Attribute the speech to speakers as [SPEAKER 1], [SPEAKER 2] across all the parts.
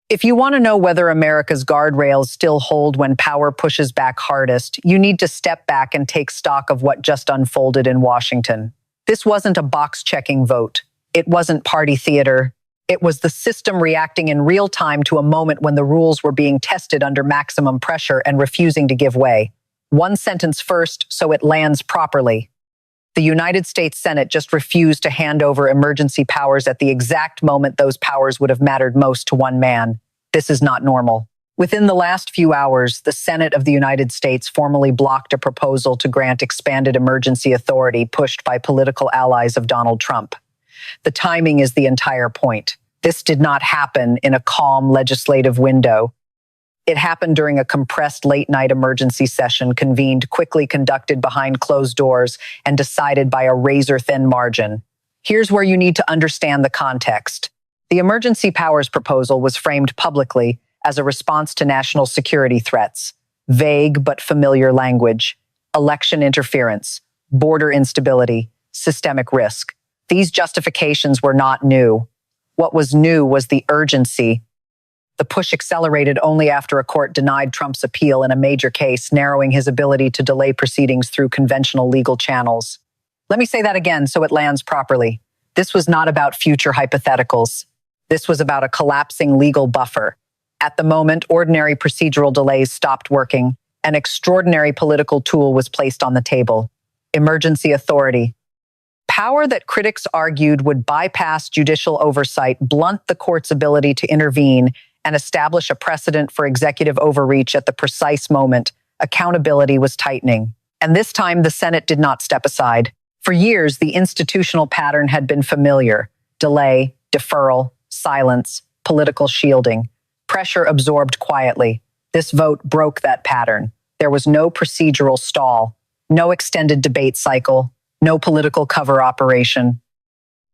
[SPEAKER 1] If you want to know whether America's guardrails still hold when power pushes back hardest, you need to step back and take stock of what just unfolded in Washington. This wasn't a box-checking vote. It wasn't party theater. It was the system reacting in real time to a moment when the rules were being tested under maximum pressure and refusing to give way. One sentence first, so it lands properly. The United States Senate just refused to hand over emergency powers at the exact moment those powers would have mattered most to one man. This is not normal. Within the last few hours, the Senate of the United States formally blocked a proposal to grant expanded emergency authority pushed by political allies of Donald Trump. The timing is the entire point. This did not happen in a calm legislative window. It happened during a compressed late-night emergency session quickly conducted behind closed doors, and decided by a razor-thin margin. Here's where you need to understand the context. The emergency powers proposal was framed publicly as a response to national security threats. Vague but familiar language. Election interference. Border instability. Systemic risk. These justifications were not new. What was new was the urgency. The push accelerated only after a court denied Trump's appeal in a major case, narrowing his ability to delay proceedings through conventional legal channels. Let me say that again so it lands properly. This was not about future hypotheticals. This was about a collapsing legal buffer. At the moment, ordinary procedural delays stopped working. An extraordinary political tool was placed on the table. Emergency authority. Power that critics argued would bypass judicial oversight, blunt the court's ability to intervene, and establish a precedent for executive overreach at the precise moment accountability was tightening. And this time, the Senate did not step aside. For years, the institutional pattern had been familiar: delay, deferral, silence, political shielding. Pressure absorbed quietly. This vote broke that pattern. There was no procedural stall, no extended debate cycle, no political cover operation.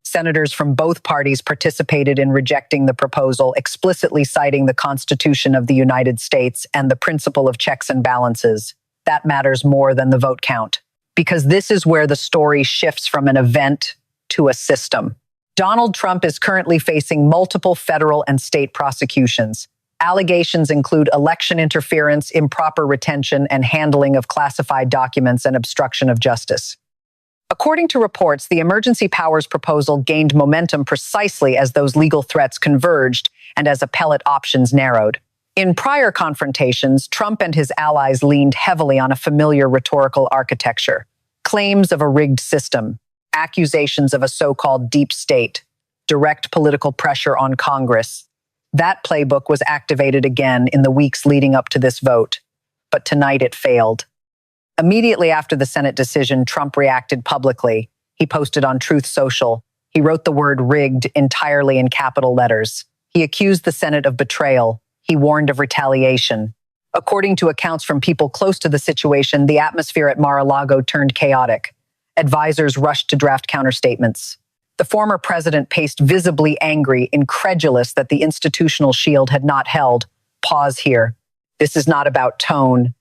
[SPEAKER 1] Senators from both parties participated in rejecting the proposal, explicitly citing the Constitution of the United States and the principle of checks and balances. That matters more than the vote count, because this is where the story shifts from an event to a system. Donald Trump is currently facing multiple federal and state prosecutions. Allegations include election interference, improper retention, and handling of classified documents, and obstruction of justice. According to reports, the emergency powers proposal gained momentum precisely as those legal threats converged and as appellate options narrowed. In prior confrontations, Trump and his allies leaned heavily on a familiar rhetorical architecture: claims of a rigged system, accusations of a so-called deep state, direct political pressure on Congress. That playbook was activated again in the weeks leading up to this vote, but tonight it failed. Immediately after the Senate decision, Trump reacted publicly. He posted on Truth Social. He wrote the word rigged entirely in capital letters. He accused the Senate of betrayal. He warned of retaliation. According to accounts from people close to the situation, the atmosphere at Mar-a-Lago turned chaotic. Advisors rushed to draft counterstatements. The former president paced visibly angry, incredulous that the institutional shield had not held. Pause here. This is not about tone.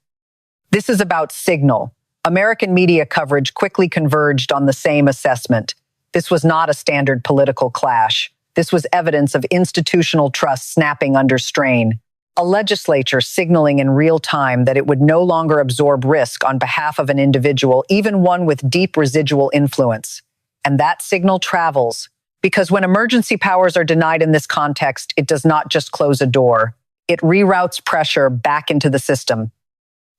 [SPEAKER 1] This is about signal. American media coverage quickly converged on the same assessment. This was not a standard political clash. This was evidence of institutional trust snapping under strain. A legislature signaling in real time that it would no longer absorb risk on behalf of an individual, even one with deep residual influence. And that signal travels, because when emergency powers are denied in this context, it does not just close a door. It reroutes pressure back into the system.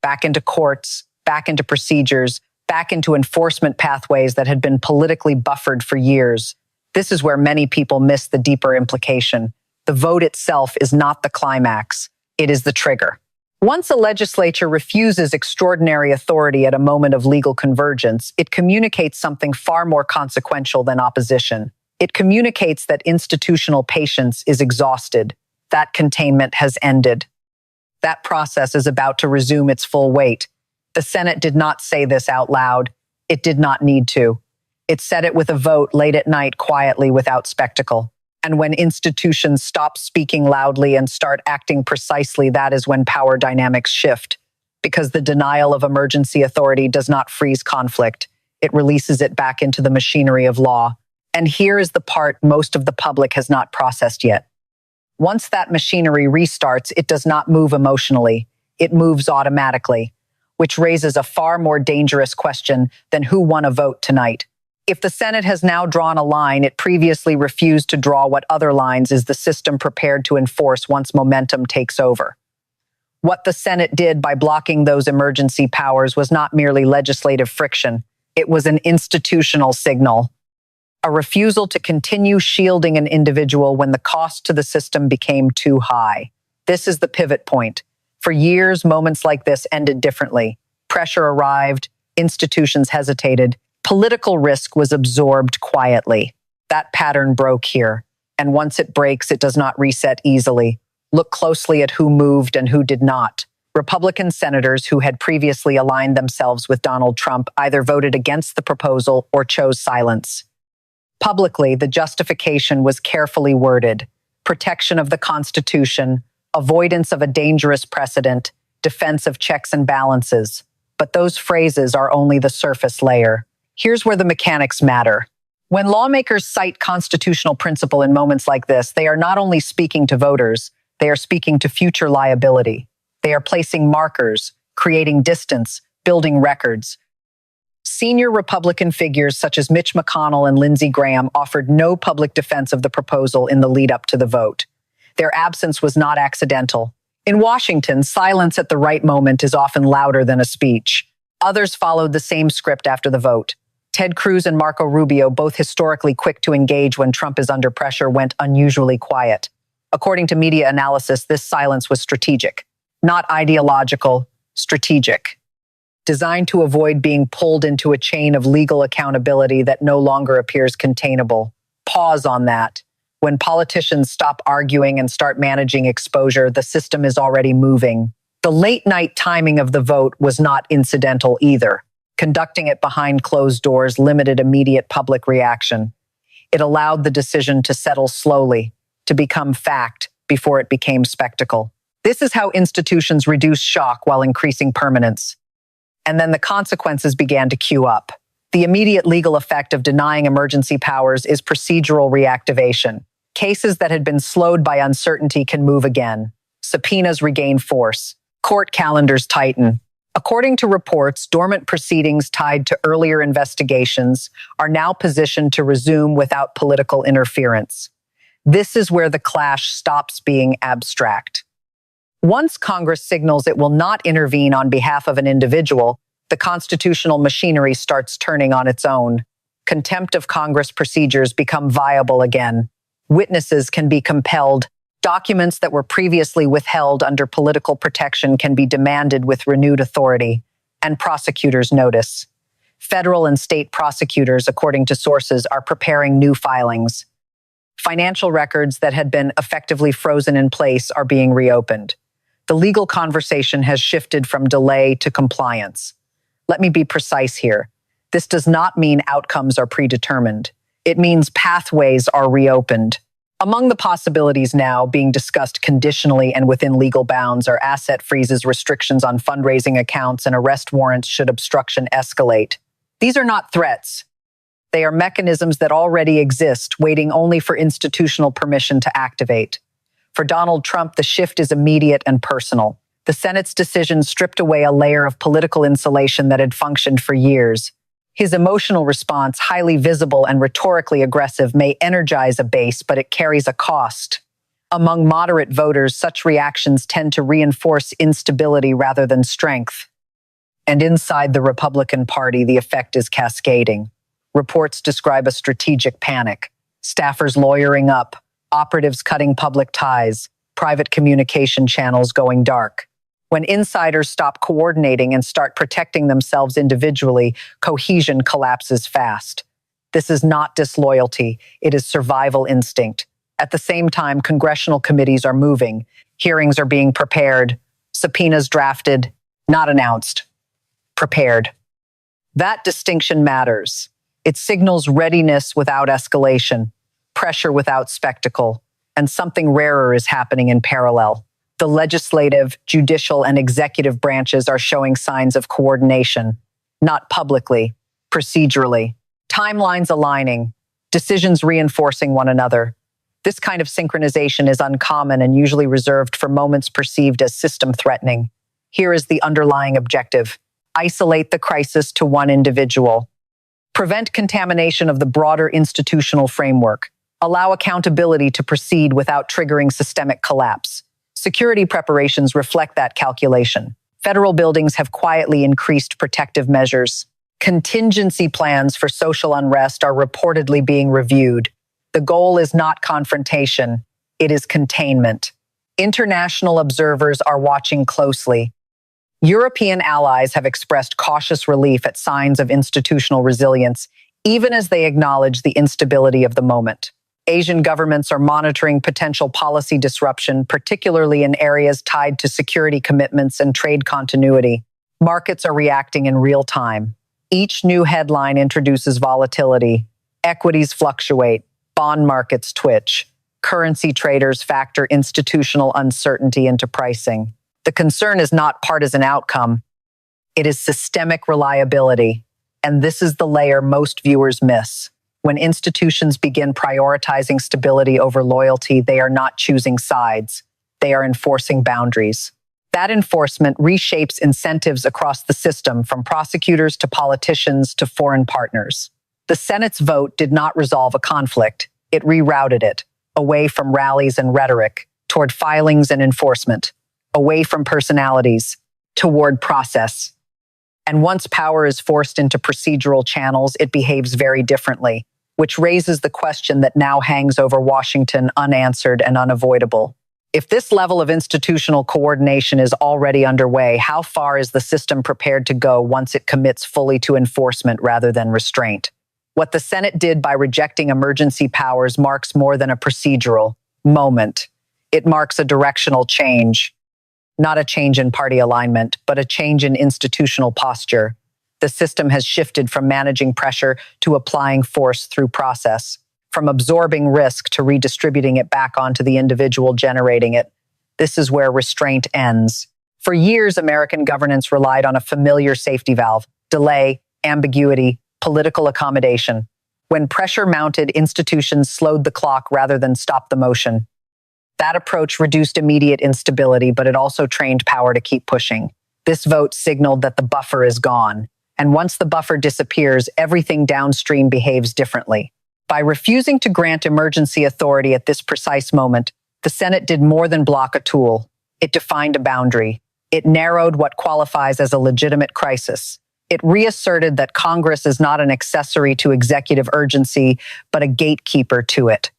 [SPEAKER 1] Back into courts, back into procedures, back into enforcement pathways that had been politically buffered for years. This is where many people miss the deeper implication. The vote itself is not the climax. It is the trigger. Once a legislature refuses extraordinary authority at a moment of legal convergence, it communicates something far more consequential than opposition. It communicates that institutional patience is exhausted. That containment has ended. That process is about to resume its full weight. The Senate did not say this out loud. It did not need to. It said it with a vote late at night, quietly, without spectacle. And when institutions stop speaking loudly and start acting precisely, that is when power dynamics shift. Because the denial of emergency authority does not freeze conflict. It releases it back into the machinery of law. And here is the part most of the public has not processed yet. Once that machinery restarts, it does not move emotionally. It moves automatically, which raises a far more dangerous question than who won a vote tonight. If the Senate has now drawn a line it previously refused to draw, what other lines is the system prepared to enforce once momentum takes over? What the Senate did by blocking those emergency powers was not merely legislative friction. It was an institutional signal, a refusal to continue shielding an individual when the cost to the system became too high. This is the pivot point. For years, moments like this ended differently. Pressure arrived, institutions hesitated, political risk was absorbed quietly. That pattern broke here, and once it breaks, it does not reset easily. Look closely at who moved and who did not. Republican senators who had previously aligned themselves with Donald Trump either voted against the proposal or chose silence. Publicly, the justification was carefully worded: protection of the Constitution, avoidance of a dangerous precedent, defense of checks and balances. But those phrases are only the surface layer. Here's where the mechanics matter. When lawmakers cite constitutional principle in moments like this, they are not only speaking to voters, they are speaking to future liability. They are placing markers, creating distance, building records. Senior Republican figures such as Mitch McConnell and Lindsey Graham offered no public defense of the proposal in the lead up to the vote. Their absence was not accidental. In Washington, silence at the right moment is often louder than a speech. Others followed the same script after the vote. Ted Cruz and Marco Rubio, both historically quick to engage when Trump is under pressure, went unusually quiet. According to media analysis, this silence was strategic, not ideological, strategic, designed to avoid being pulled into a chain of legal accountability that no longer appears containable. Pause on that. When politicians stop arguing and start managing exposure, the system is already moving. The late-night timing of the vote was not incidental either. Conducting it behind closed doors limited immediate public reaction. It allowed the decision to settle slowly, to become fact before it became spectacle. This is how institutions reduce shock while increasing permanence. And then the consequences began to queue up. The immediate legal effect of denying emergency powers is procedural reactivation. Cases that had been slowed by uncertainty can move again. Subpoenas regain force. Court calendars tighten. According to reports, dormant proceedings tied to earlier investigations are now positioned to resume without political interference. This is where the clash stops being abstract. Once Congress signals it will not intervene on behalf of an individual, the constitutional machinery starts turning on its own. Contempt of Congress procedures become viable again. Witnesses can be compelled. Documents that were previously withheld under political protection can be demanded with renewed authority, and prosecutors notice. Federal and state prosecutors, according to sources, are preparing new filings. Financial records that had been effectively frozen in place are being reopened. The legal conversation has shifted from delay to compliance. Let me be precise here. This does not mean outcomes are predetermined. It means pathways are reopened. Among the possibilities now being discussed conditionally and within legal bounds are asset freezes, restrictions on fundraising accounts, and arrest warrants should obstruction escalate. These are not threats. They are mechanisms that already exist, waiting only for institutional permission to activate. For Donald Trump, the shift is immediate and personal. The Senate's decision stripped away a layer of political insulation that had functioned for years. His emotional response, highly visible and rhetorically aggressive, may energize a base, but it carries a cost. Among moderate voters, such reactions tend to reinforce instability rather than strength. And inside the Republican Party, the effect is cascading. Reports describe a strategic panic. Staffers lawyering up, operatives cutting public ties, private communication channels going dark. When insiders stop coordinating and start protecting themselves individually, cohesion collapses fast. This is not disloyalty, it is survival instinct. At the same time, congressional committees are moving, hearings are being prepared, subpoenas drafted, not announced, prepared. That distinction matters. It signals readiness without escalation, pressure without spectacle, and something rarer is happening in parallel. The legislative, judicial, and executive branches are showing signs of coordination, not publicly, procedurally. Timelines aligning, decisions reinforcing one another. This kind of synchronization is uncommon and usually reserved for moments perceived as system-threatening. Here is the underlying objective: isolate the crisis to one individual. Prevent contamination of the broader institutional framework. Allow accountability to proceed without triggering systemic collapse. Security preparations reflect that calculation. Federal buildings have quietly increased protective measures. Contingency plans for social unrest are reportedly being reviewed. The goal is not confrontation, it is containment. International observers are watching closely. European allies have expressed cautious relief at signs of institutional resilience, even as they acknowledge the instability of the moment. Asian governments are monitoring potential policy disruption, particularly in areas tied to security commitments and trade continuity. Markets are reacting in real time. Each new headline introduces volatility. Equities fluctuate, bond markets twitch. Currency traders factor institutional uncertainty into pricing. The concern is not partisan outcome. It is systemic reliability. And this is the layer most viewers miss. When institutions begin prioritizing stability over loyalty, they are not choosing sides. They are enforcing boundaries. That enforcement reshapes incentives across the system, from prosecutors to politicians to foreign partners. The Senate's vote did not resolve a conflict. It rerouted it, away from rallies and rhetoric, toward filings and enforcement, away from personalities, toward process. And once power is forced into procedural channels, it behaves very differently, which raises the question that now hangs over Washington unanswered and unavoidable. If this level of institutional coordination is already underway, how far is the system prepared to go once it commits fully to enforcement rather than restraint? What the Senate did by rejecting emergency powers marks more than a procedural moment. It marks a directional change. Not a change in party alignment, but a change in institutional posture. The system has shifted from managing pressure to applying force through process, from absorbing risk to redistributing it back onto the individual generating it. This is where restraint ends. For years, American governance relied on a familiar safety valve: delay, ambiguity, political accommodation. When pressure mounted, institutions slowed the clock rather than stopped the motion. That approach reduced immediate instability, but it also trained power to keep pushing. This vote signaled that the buffer is gone. And once the buffer disappears, everything downstream behaves differently. By refusing to grant emergency authority at this precise moment, the Senate did more than block a tool. It defined a boundary. It narrowed what qualifies as a legitimate crisis. It reasserted that Congress is not an accessory to executive urgency, but a gatekeeper to it.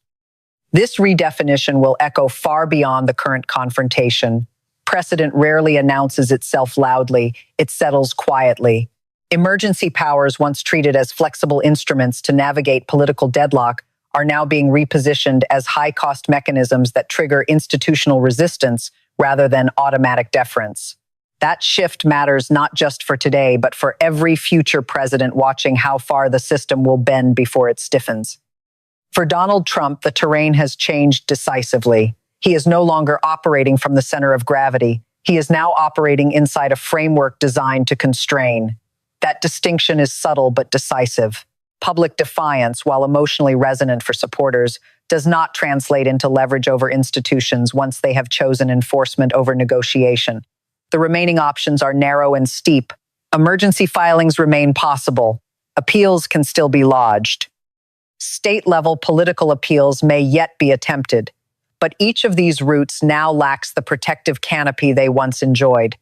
[SPEAKER 1] This redefinition will echo far beyond the current confrontation. Precedent rarely announces itself loudly, it settles quietly. Emergency powers, once treated as flexible instruments to navigate political deadlock, are now being repositioned as high-cost mechanisms that trigger institutional resistance rather than automatic deference. That shift matters not just for today, but for every future president watching how far the system will bend before it stiffens. For Donald Trump, the terrain has changed decisively. He is no longer operating from the center of gravity. He is now operating inside a framework designed to constrain. That distinction is subtle but decisive. Public defiance, while emotionally resonant for supporters, does not translate into leverage over institutions once they have chosen enforcement over negotiation. The remaining options are narrow and steep. Emergency filings remain possible. Appeals can still be lodged. State-level political appeals may yet be attempted, but each of these routes now lacks the protective canopy they once enjoyed.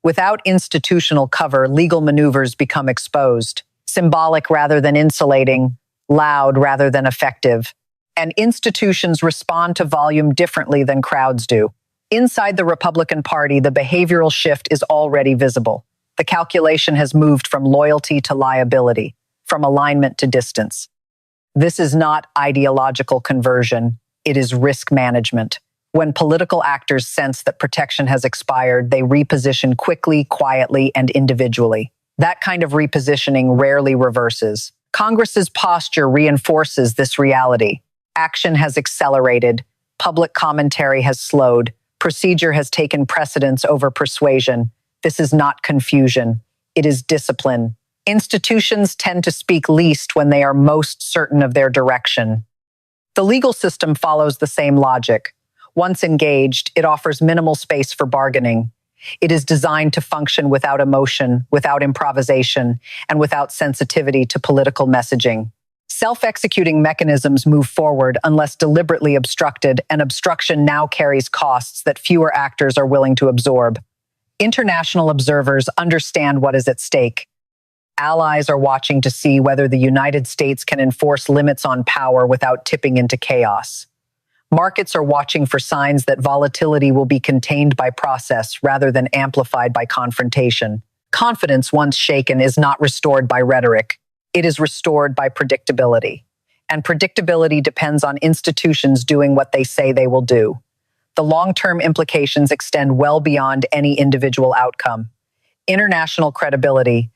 [SPEAKER 1] Without institutional cover, legal maneuvers become exposed, symbolic rather than insulating, loud rather than effective. And institutions respond to volume differently than crowds do. Inside the Republican Party, the behavioral shift is already visible. The calculation has moved from loyalty to liability, from alignment to distance. This is not ideological conversion, it is risk management. When political actors sense that protection has expired, they reposition quickly, quietly, and individually. That kind of repositioning rarely reverses. Congress's posture reinforces this reality. Action has accelerated, public commentary has slowed, procedure has taken precedence over persuasion. This is not confusion, it is discipline. Institutions tend to speak least when they are most certain of their direction. The legal system follows the same logic. Once engaged, it offers minimal space for bargaining. It is designed to function without emotion, without improvisation, and without sensitivity to political messaging. Self-executing mechanisms move forward unless deliberately obstructed, and obstruction now carries costs that fewer actors are willing to absorb. International observers understand what is at stake. Allies are watching to see whether the United States can enforce limits on power without tipping into chaos. Markets are watching for signs that volatility will be contained by process rather than amplified by confrontation. Confidence, once shaken, is not restored by rhetoric. It is restored by predictability. And predictability depends on institutions doing what they say they will do. The long-term implications extend well beyond any individual outcome. International credibility,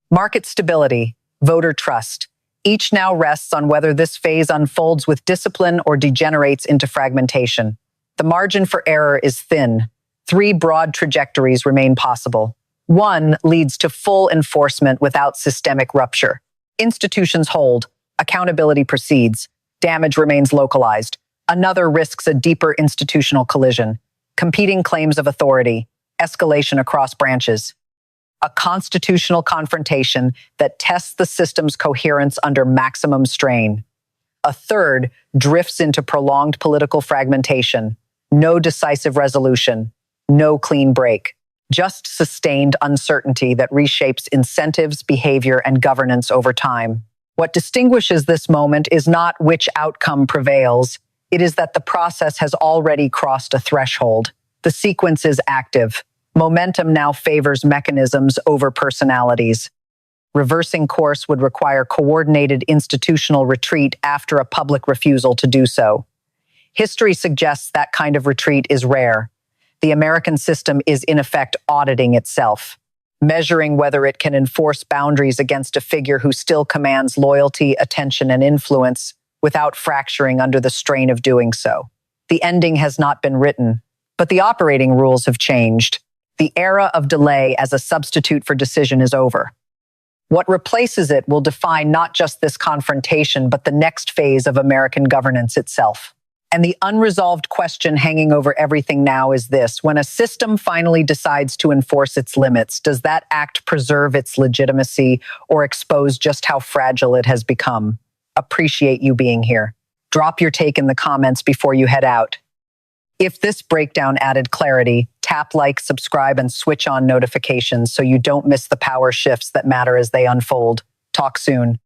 [SPEAKER 1] market stability, voter trust. Each now rests on whether this phase unfolds with discipline or degenerates into fragmentation. The margin for error is thin. Three broad trajectories remain possible. One leads to full enforcement without systemic rupture. Institutions hold, accountability proceeds, damage remains localized. Another risks a deeper institutional collision, competing claims of authority, escalation across branches. A constitutional confrontation that tests the system's coherence under maximum strain. A third drifts into prolonged political fragmentation. No decisive resolution, no clean break. Just sustained uncertainty that reshapes incentives, behavior, and governance over time. What distinguishes this moment is not which outcome prevails. It is that the process has already crossed a threshold. The sequence is active. Momentum now favors mechanisms over personalities. Reversing course would require coordinated institutional retreat after a public refusal to do so. History suggests that kind of retreat is rare. The American system is in effect auditing itself, measuring whether it can enforce boundaries against a figure who still commands loyalty, attention, and influence without fracturing under the strain of doing so. The ending has not been written, but the operating rules have changed. The era of delay as a substitute for decision is over. What replaces it will define not just this confrontation, but the next phase of American governance itself. And the unresolved question hanging over everything now is this: when a system finally decides to enforce its limits, does that act preserve its legitimacy or expose just how fragile it has become? Appreciate you being here. Drop your take in the comments before you head out. If this breakdown added clarity, tap like, subscribe, and switch on notifications so you don't miss the power shifts that matter as they unfold. Talk soon.